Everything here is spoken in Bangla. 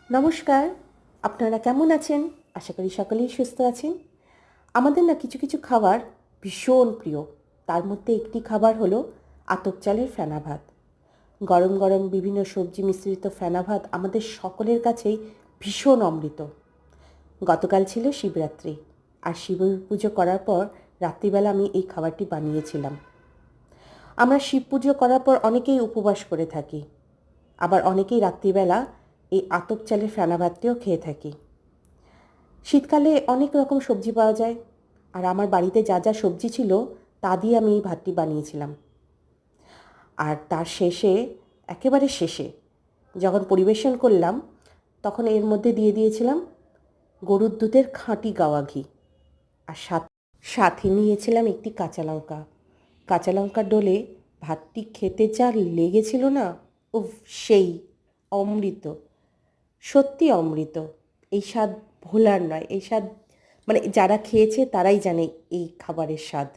নমস্কার। আপনারা কেমন আছেন? আশা করি সকলেই সুস্থ আছেন। আমাদের না কিছু কিছু খাবার ভীষণ প্রিয়। তার মধ্যে একটি খাবার হলো আতপ চালের ফেনা ভাত। গরম গরম বিভিন্ন সবজি মিশ্রিত ফেনা ভাত আমাদের সকলের কাছেই ভীষণ অমৃত। গতকাল ছিল শিবরাত্রি, আর শিব পুজো করার পর রাত্রিবেলা আমি এই খাবারটি বানিয়েছিলাম। আমরা শিব পুজো করার পর অনেকেই উপবাস করে থাকি, আবার অনেকেই রাত্রিবেলা এই আতপ চালের ফেনা ভাতটিও খেয়ে থাকি। শীতকালে অনেক রকম সবজি পাওয়া যায়, আর আমার বাড়িতে যা যা সবজি ছিল তা দিয়ে আমি এই ভাতটি বানিয়েছিলাম। আর তার শেষে, একেবারে শেষে যখন পরিবেশন করলাম, তখন এর মধ্যে দিয়ে দিয়েছিলাম গরুর দুধের খাঁটি গাওয়া ঘি। আর সাথে নিয়েছিলাম একটি কাঁচা লঙ্কা। কাঁচা লঙ্কার ডলে ভাতটি খেতে যা লেগেছিল না, উফ, সেই অমৃত, সত্যি অমৃত। এই স্বাদ ভোলার নয়। এই স্বাদ মানে যারা খেয়েছে তারাই জানে এই খাবারের স্বাদ।